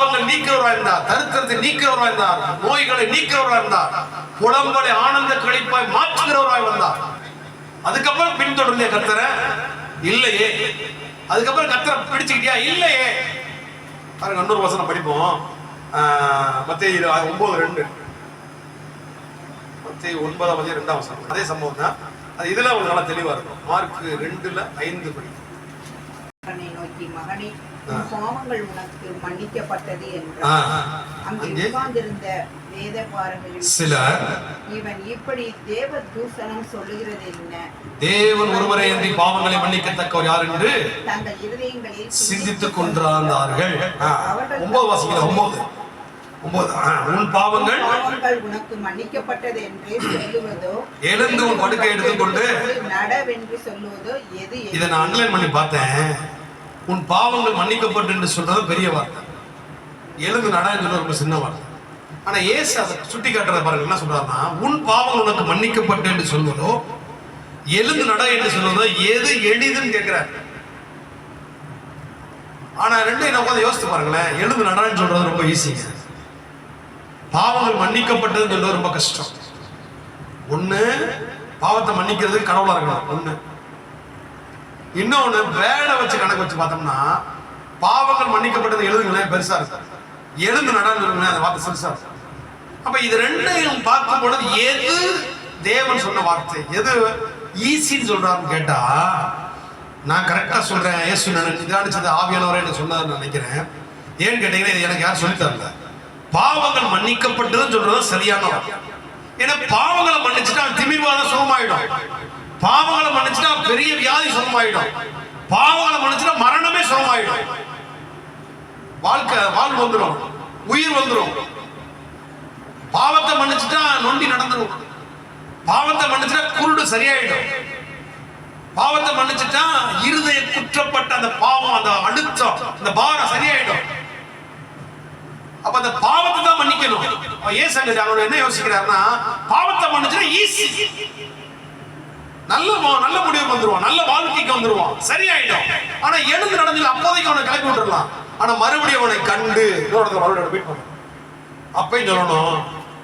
பாவங்கள் நீக்கிறவராக இருந்தார், தரித்திரத்தை நீக்கிறவராக இருந்தார், நோய்களை நீக்கிறவராக இருந்தார், புலம்பலை ஆனந்த கழிப்பாய் மாற்றுகிறவராய் வந்தார். அதுக்கப்புறம் பின்தொடர்ந்த கர்த்தரை இல்லையே. அதுக்கப்புறம் கர்த்தரை பிடிச்சுக்கிட்டியா? இல்லையே. பாருங்க, இன்னொரு வசனம் படிப்போம். மத்தேயு 9:2. மத்தேயு 9:2 அதே சம்பவம் தான். அது இதுல ஒரு நல்லா தெளிவா இருக்கும். மார்க் 2:5 படி. நோக்கி, மகனே, பாவங்கள் உனக்கு மன்னிக்கப்பட்டது என்றார். அங்கே உட்கார்ந்திருந்த வேதபாரகரில் சிலர், இவன் இப்படி தேவ தூஷணம் சொல்லுகிறது என்ன? தேவன் ஒருவரே அன்றி பாவங்களை மன்னிக்கத்தக்கவர் யார் என்று தங்கள் இருதயங்களில் சிந்தித்துக் கொண்டிருந்தார்கள். 9 வாசிக்கலாம். 9 உன் பாவங்கள் உனக்கு மன்னிக்கப்பட்டது என்று சொல்லுவதோ, எழுந்து உன் படுக்கை எடுத்துக்கொண்டு நடவென்று சொல்லுவதோ எது? இதை நான் அண்டர்லைன் பண்ணி பார்த்தேன். உன் பாவங்கள் மன்னிக்கப்பட்டு என்று சொல்றது பெரிய வார்த்தை, எழுந்து நட சொல்றது ரொம்ப சின்ன வார்த்தை. ஆனா ஏசு அதை சுட்டி காட்டுறத பாருங்க. என்ன சொல்றாருன்னா, உன் பாவங்கள் உனக்கு மன்னிக்கப்பட்டு என்று சொல்வதோ எழுந்து நட என்று சொல்வதோ எது எளிதுன்னு கேட்கிறார். ஆனா ரெண்டு என்ன உட்காந்து யோசித்து பாருங்களேன். எழுந்து நடன்னு சொல்றது ரொம்ப ஈஸிங்க, பாவங்கள் மன்னிக்கப்பட்டதுன்னு சொல்றது ரொம்ப கஷ்டம். ஒண்ணு பாவத்தை மன்னிக்கிறது கடவுளா இருக்கணும் ஒண்ணு. இன்னொன்னு வேலை வச்சு கணக்கு வச்சு பார்த்தோம்னா, பாவங்கள் மன்னிக்கப்பட்டது எழுதுங்களேன் பெருசா இருக்கு, எழுந்து நடன்னு அந்த வார்த்தை சிறுசா இருக்கு. அப்ப இது ரெண்டையும் பார்க்கும் பொழுது எது தேவன் சொன்ன வார்த்தை, எது ஈஸின்னு சொல்றாருன்னு கேட்டா, நான் கரெக்டா சொல்றேன். இயேசு நிதானிச்சது ஆவியானவரே என்ன சொன்னதுன்னு நினைக்கிறேன். ஏன்னு கேட்டீங்கன்னா, இது எனக்கு யாரும் சொல்லி தரல. பாவங்கள் மன்னிக்கப்பட்டதுன்னு சொல்றது சரியான. ஏன்னா பாவங்களை மன்னிச்சுட்டா திமிர்வாதம் சுகமாயிடும், பாவங்களை மன்னிச்சுட்டா பெரிய வியாதி சுகமாயிடும், பாவங்களை மன்னிச்சுட்டா மரணமே சுகமாயிடும், வாழ்க்கை வந்துடும், உயிர் வந்துடும். பாவத்தை மன்னிச்சுட்டா நொண்டி நடந்துடும், பாவத்தை மன்னிச்சுட்டா குருடு சரியாயிடும், பாவத்தை மன்னிச்சுட்டா இருதய குற்றப்பட்ட அந்த பாவம், அந்த அழுத்தம், அந்த பாரம் சரியாயிடும். அப்ப அந்த பாவத்தை தான் மன்னிக்கணும். ஏசு அவர் என்ன யோசிக்கிறாருன்னா, பாவத்தை மன்னிச்சுட்டா ஈஸி, நல்ல முடிவு வந்துருவான், நல்ல வாழ்க்கைக்கு வந்துருவான், சரியாயிடும். ஆனா எழுந்து நடந்து அப்போதைக்கு அவனை கிளப்பி விட்டுறலாம். ஆனா மறுபடியும் அவனை கண்டு மறுபடியும் ரிப்பீட் பண்ண, அப்பயும் சொல்லணும்,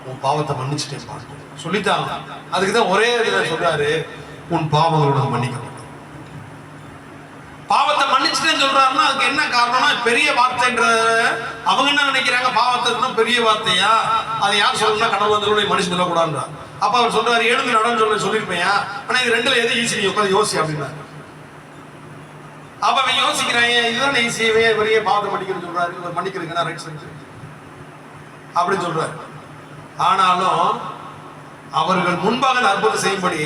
உன் பாவத்தை மன்னிச்சுட்டேன் சொல்லிட்டாங்க. அதுக்குதான் ஒரே இதுல சொல்றாரு, உன் பாவங்களோட மன்னிக்கப்படும். பாவத்தை மன்னிச்சுட்டேன்னு சொல்றாருன்னா அதுக்கு என்ன காரணம்னா, பெரிய வார்த்தைன்ற அவங்க என்ன நினைக்கிறாங்க, பாவத்தை பெரிய வார்த்தையா, அதை யார் சொல்லணும்னா கடவுள் வந்து மனுஷன் சொல்லக்கூடாதுன்றா. அப்ப அவர் சொல்றாரு, எழுந்து நடன்னு சொல்லிருப்பேன். ஆனா இது ரெண்டுல எது ஈஸி உட்காந்து யோசி அப்படின்னா. அப்ப அவன் யோசிக்கிறான், இதுதான் ஈஸி, பெரிய பாவத்தை மன்னிக்கிறது சொல்றாரு, இவர் மன்னிக்கிறதுக்குன்னா ரைட் செஞ்சு அப்படின்னு சொல்றாரு. ஆனாலும் அவர்கள் முன்பாக அற்புதம் செய்யும்படி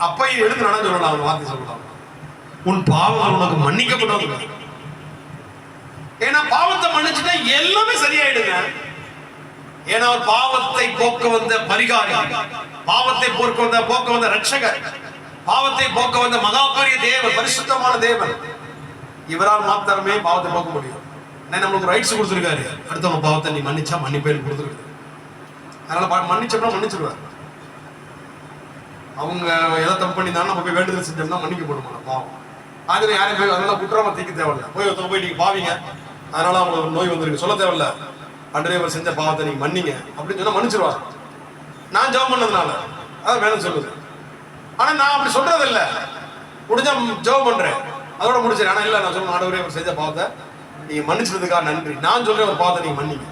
அப்பையும் எழுந்து நடந்து சொல்லலாம். அவர் வார்த்தை சொல்லலாம், உன் பாவங்கள் உனக்கு மன்னிக்கப்பட்டது. ஏன்னா பாவத்தை மன்னிச்சுட்டா எல்லாமே சரியாயிடுங்க. ஏன்னா அவர் பாவத்தை போக்க வந்த பரிகாரி, பாவத்தை போக்க வந்த ரட்சகர், பாவத்தை போக்க வந்த மகாபரிய தேவன், பரிசுத்தமான தேவன். இவரால் மாத்திரமே பாவத்தை போக்க முடியும். நம்மளுக்கு ரைட்ஸ் கொடுத்துருக்காரு, அடுத்தவங்க பாவத்தை நீ மன்னிச்சா மன்னிப்பேன்னு கொடுத்துருக்கு. அதனால மன்னிச்சோம்னா மன்னிச்சிருவார். அவங்க ஏதோ தப்பு பண்ணியிருந்தாலும் நம்ம போய் வேண்டுதல் செஞ்சோம்னா மன்னிக்கப்படுமா பாவம். ஆகிற யாரையும் போய் அதனால குற்றமா தீக்க தேவையில்லை. போய் நீங்க பாவீங்க, அதனால அவங்களுக்கு நோய் வந்துருக்கு சொல்ல தேவையில்ல. அன்றையவர் செஞ்ச பாவத்தை நீங்க மன்னிங்க அப்படின்னு சொன்னா மன்னிச்சிருவார். நான் ஜெபம் பண்ணதுனால அதான் வேணும் சொல்லுது. ஆனா நான் அப்படி சொல்றது இல்லை, முடிஞ்சா ஜெபம் பண்றேன் அதோட முடிச்சிடறேன். ஆனா இல்ல, நான் சொல்லுவேன், ஆண்டவரே அவர் செஞ்ச பாவத்தை நீங்க மன்னிச்சதுக்காக நன்றி, நான் சொல்றேன் ஒரு பாவத்தை நீங்க மன்னிங்க.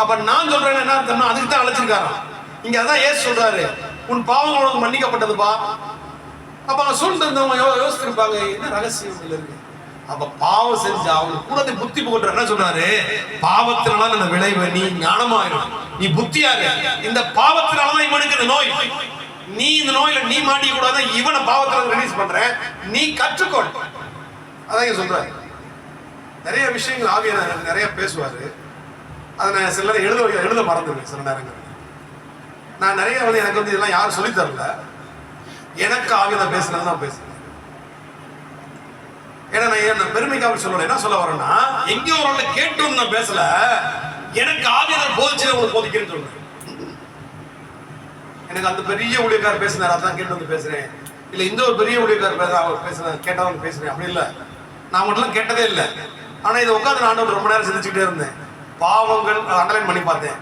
அப்ப நான் சொல்றேன்னு என்ன அர்த்தம்னா, அதுக்கு தான் அழைச்சிருக்காராம். இங்க அதான் ஏசு சொல்றாரு, உன் பாவங்கள் உனக்கு மன்னிக்கப்பட்டதுப்பா. அப்ப அவங்க சூழ்ந்திருந்தவங்க யோசிச்சிருப்பாங்க, என்ன ரகசியம் இருக்கு. அப்ப பாவம் செஞ்சா அவங்க கூட புத்தி போட்டு என்ன சொல்றாரு, பாவத்தினால இந்த விளைவு நீ ஞானமாயிரும், நீ புத்தியாரு, இந்த பாவத்தினாலதான் இவனுக்கு இந்த நோய், நீ இந்த நோயில நீ மாட்டிக்க கூடாது, இவனை பாவத்துல ரிலீஸ் பண்ற, நீ கற்றுக்கொள். அதான் சொல்றாரு. நிறைய விஷயங்கள் ஆவியான நிறைய பேசுவாரு, அதை நான் சில நேரம் எழுத மறந்துடுவேன். சில நேரங்கள் நான் நிறைய எனக்கு இதெல்லாம் யாரும் சொல்லி தரல, எனக்கு ஆவியான பேசுனது நான் பேசுறேன். ஏன்னா நான் என்ன பெருமைக்காக சொல்லல, என்ன சொல்ல வரேன்னா, எங்கேயோ ஒரு கேட்டு நான் பேசல, எனக்கு ஆவியானவர் போதிச்சு உங்களுக்கு போதிக்கிறேன்னு சொல்றேன். எனக்கு அந்த பெரிய ஊழியக்காரர் பேசினார், அதான் கேட்டு வந்து பேசுறேன். இல்ல இந்த ஒரு பெரிய ஊழியக்காரர் பேசுறேன் கேட்டவங்க பேசுறேன், அப்படி இல்லை. நான் மட்டும் கேட்டதே இல்லை. ஆனா இதை உட்காந்து நான் ரொம்ப நேரம் சிந்திச்சுக்கிட்டே இருந்தேன். பாவங்கள் அண்டர்லைன் பண்ணி பார்த்தேன்.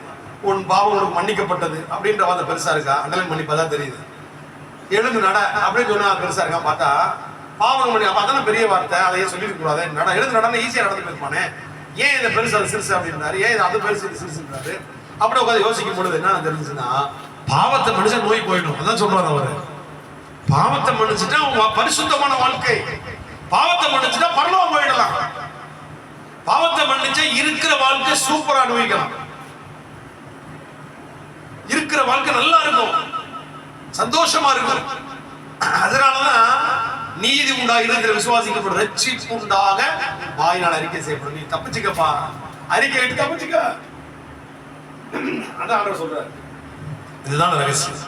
உன் பாவங்களுக்கு மன்னிக்கப்பட்டது அப்படின்ற வார்த்தை பெருசா இருக்கா? அண்டர்லைன் பண்ணி பார்த்தா தெரியுது. எழுந்து நட அப்படின்னு சொன்னா பெருசா இருக்கா? பார்த்தா பாவங்கள் பண்ணி, அப்ப அதான பெரிய வார்த்தை, அதையே சொல்லிருக்க கூடாது. நட, எழுந்து நடந்து ஈஸியா நடந்து போயிருப்பானே, ஏன் இதை பெருசு அது சிறுசு அப்படின்றாரு, ஏன் இது அது பெருசு இது சிறுசுன்றாரு. அப்படி உட்காந்து யோசிக்கும் பொழுது என்ன தெரிஞ்சுன்னா, பாவத்தை மனுஷன் நோய் போயிடும். அதான் சொல்றாரு அவரு. பாவத்தை மன்னிச்சுட்டா பரிசுத்தமான வாழ்க்கை, பாவத்தை மன்னிச்சுட்டா பரலோகம் போயிடலாம். பாவத்தை மன்னிச்சா இருக்கிற வாழ்க்கை சூப்பரா அனுபவிக்கலாம், இருக்கிற வாழ்க்கை நல்லா இருக்கும், சந்தோஷமா இருக்கும். அதனாலதான் நீதி உண்டாக இருக்கிற விசுவாசிக்கப்படும் ரட்சிப்பு உண்டாக வாயினால் அறிக்கை செய்யப்படும். நீ தப்பிச்சுக்கப்பா, அறிக்கை எடுத்து தப்பிச்சுக்க. அதான் ஆண்டவர் சொல்றாரு. இதுதான் ரகசியம்.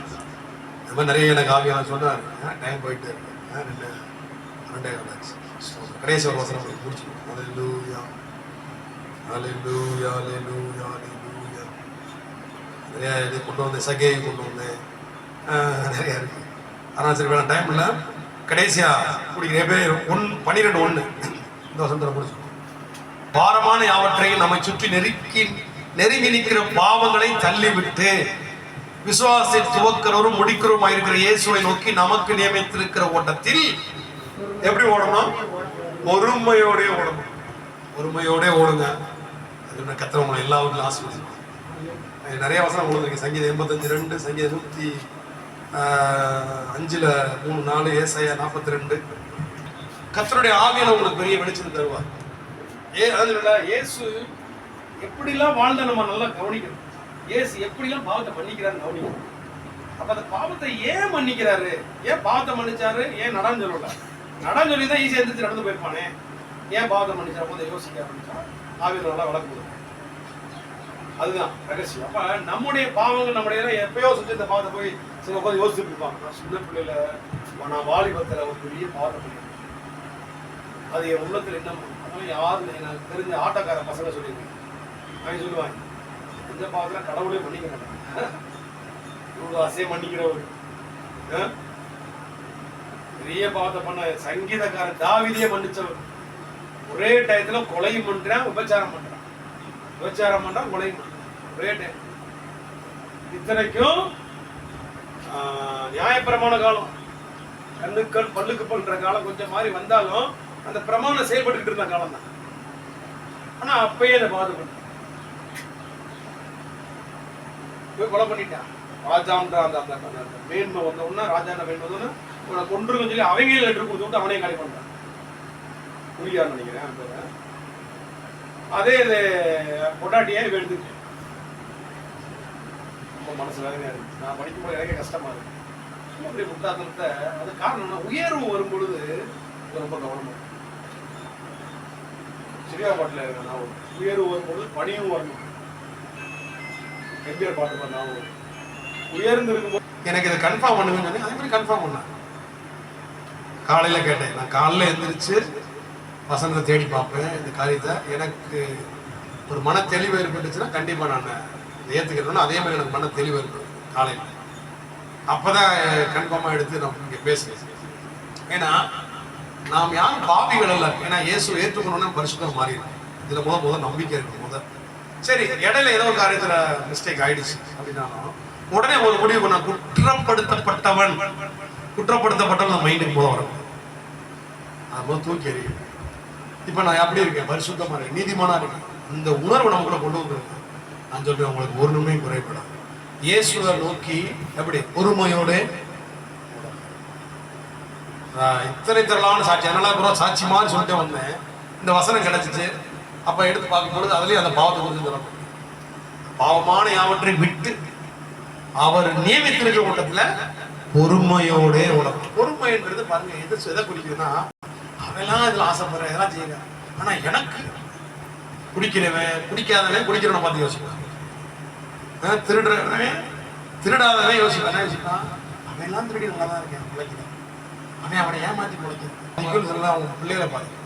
இது மாதிரி நிறைய எனக்கு ஆவியான சொல்றாரு. டைம் போயிட்டு இருக்கு, ரெண்டே கடைசி ஒரு வசனம் முடிச்சுக்கணும். ஹல்லேலூயா ஹல்லேலூயா ஹல்லேலூயா ஹல்லேலூயா. நிறைய இது கொண்டு வந்தேன், சகேயை கொண்டு வந்தேன், நிறைய இருக்கு. ஆனால் சரி வேணாம், டைம் இல்லை. கடைசியா குடிக்கிற பேர் 12:1 இந்த வசனத்தை முடிச்சுக்கணும். பாரமான யாவற்றையும் நம்மை சுற்றி நெருங்கி நிற்கிற பாவங்களை தள்ளிவிட்டு விசுவாசத்தை துவக்கிறவரும் முடிக்கிறவரும் இருக்கிற இயேசுவை நோக்கி நமக்கு நியமித்திருக்கிற ஓட்டத்தில் எப்படி ஓடணும்? பொறுமையோட ஓடணும். பொறுமையோட ஓடுங்க. அது கத்திர உங்களை எல்லாருக்கும் ஆசீர்வதிக்கும். நிறைய வசனம் ஓடுங்க. சங்கீதம் 85:2, சங்கீதம் 105:3-4, ஏசாயா 42. கர்த்தருடைய ஆவியான உங்களுக்கு பெரிய வெளிச்சம் தருவார். இயேசு எப்படிலாம் வாழ்ந்த நம்ம நல்லா கவனிக்கணும். இயேசு எப்படிலாம் பாவத்தை மன்னிக்கிறாரு கவனிக்கணும். அப்ப அந்த பாவத்தை ஏன் மன்னிக்கிறாரு, ஏன் பாவத்தை மன்னிச்சாரு, ஏன் நடன்னு சொல்லல? நடன்னு சொல்லி தான் ஈஸியா எந்திரிச்சு நடந்து போயிருப்பானே. ஏன் பாவத்தை மன்னிச்சாரு போதை யோசிக்க ஆரம்பிச்சா ஆவியில் நல்லா வளர்க்குது. அதுதான் ரகசியம். அப்ப நம்முடைய பாவங்கள் நம்முடைய எப்பயோ செஞ்சு இந்த பாவத்தை போய் சில உட்காந்து யோசிச்சுட்டு இருப்பாங்க. நான் சின்ன பிள்ளையில நான் வாலிபத்தில் ஒரு பெரிய பாவத்தை பண்ணிருக்கேன், அது என் உள்ளத்தில் என்ன அதனால யாரும் எனக்கு தெரிஞ்ச ஆட்டோக்கார பசங்க சொல்லியிருக்கேன். அவன் சொல்லுவாங்க, இந்த பாவத்தில் கடவுளே மன்னிக்க மாட்டாங்க, இவ்வளோ அசைய மன்னிக்கிறவர். பெரிய பாவத்தை பண்ண சங்கீதக்காரன் தாவீதே மன்னிச்சவர். ஒரே டயத்துல கொலையும் பண்றான், உபச்சாரம் பண்றான், விபச்சாரம் பண்றான், கொலையும் பண்றான் ஒரே டைம். இத்தனைக்கும் நியாயப்பிரமாண காலம், கண்ணுக்கள் பல்லுக்கு பண்ற காலம் கொஞ்சம் மாதிரி வந்தாலும் அந்த பிரமாணம் செயல்பட்டு இருந்த காலம் தான். ஆனா அப்பயே அதை பாதுகாப்பு போய் கொலை பண்ணிட்டான். ராஜான்ற அந்த மேன்மை வந்தோன்னா, ராஜான மேன்மை வந்தோன்னா உன்னை கொன்று சொல்லி அவங்க லெட்டர் கொடுத்து விட்டு அவனையும் காலி பண்றான். புரியான்னு நினைக்கிறேன். அதே இது பொண்டாட்டியே எடுத்துக்கிட்டேன். ரொம்ப மனசு வேலையா இருக்கு. நான் படிக்கும்போது எனக்கே கஷ்டமா இருக்கு. அப்படி முட்டாத்தனத்தை அது காரணம்னா உயர்வு வரும்பொழுது ரொம்ப கவனமா சிரியா பாட்டில் இருக்க நான் உயர்வு வரும்பொழுது பணியும் வரணும். எம்பிஆர் பாட்டு நான் உயர்ந்து இருக்கும்போது எனக்கு இதை கன்ஃபார்ம் பண்ணுவேன்னு சொல்லி அதே மாதிரி கன்ஃபார்ம் பண்ணேன். காலையில கேட்டேன். நான் காலையில எழுந்திரிச்சு வசனத்தை தேடி பார்ப்பேன். இந்த காரியத்தை எனக்கு ஒரு மன தெளிவு ஏற்பட்டுச்சுன்னா கண்டிப்பா நான் ஏற்றுக்கிறேன்னா அதே மாதிரி எனக்கு மன தெளிவு ஏற்படும் காலையில். அப்பதான் கன்ஃபார்மா எடுத்து நம்ம இங்க பேசுறேன். ஏன்னா நாம் யாரும் பாவிகள் அல்ல. ஏன்னா இயேசு ஏற்றுக்கணும்னா பரிசுத்தம் மாறிடும். இதுல முதல் நம்பிக்கை இருக்கு. சரி, இடையில ஏதோ ஒரு காரியத்துல மிஸ்டேக் ஆயிடுச்சு அப்படின்னாலும் உடனே ஒரு முடிவு, நான் குற்றப்படுத்தப்பட்டவன் மைண்டுக்கு போத வரும். அது போது தூக்கி எறியும். இப்ப நான் எப்படி இருக்கேன்? பரிசுத்தமா இருக்கேன், நீதிமானா இருக்கேன். இந்த உணர்வு நமக்குள்ள கொண்டு வந்துருக்கு. நான் சொல்றேன், உங்களுக்கு ஒரு நிமிடம் குறைபடாது. இயேசுவை நோக்கி எப்படி பொறுமையோட இத்தனை திரளான சாட்சி, அதனால கூட சாட்சி மாதிரி சொல்லிட்டு வந்தேன். இந்த வசனம் கிடைச்சிச்சு. அப்ப எடுத்து பார்க்கும்பொழுது அதுலயும் அந்த பாவத்தை குறித்து சொல்லணும். பாவமான யாவற்றை விட்டு அவர் நியமித்திருக்கிற கூட்டத்துல பொறுமையோட உலகம். பொறுமைன்றது பாருங்க எதை குறிக்குதுன்னா, அவெல்லாம் இதுல ஆசைப்படுறேன், இதெல்லாம் செய்யறேன். ஆனா எனக்கு குடிக்கிறவன் குடிக்காதவன் குடிக்கிறவனை பார்த்து யோசிப்பான். திருடாதவன் யோசிப்பான். யோசிப்பான், அவன் எல்லாம் திருடி நல்லா தான் இருக்கேன், பிள்ளைக்கு அவனை ஏமாத்தி பிள்ளைகளை பார்த்து.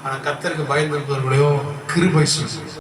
ஆனா கர்த்தருக்கு பயந்திருப்பவர்களையோ கிருபை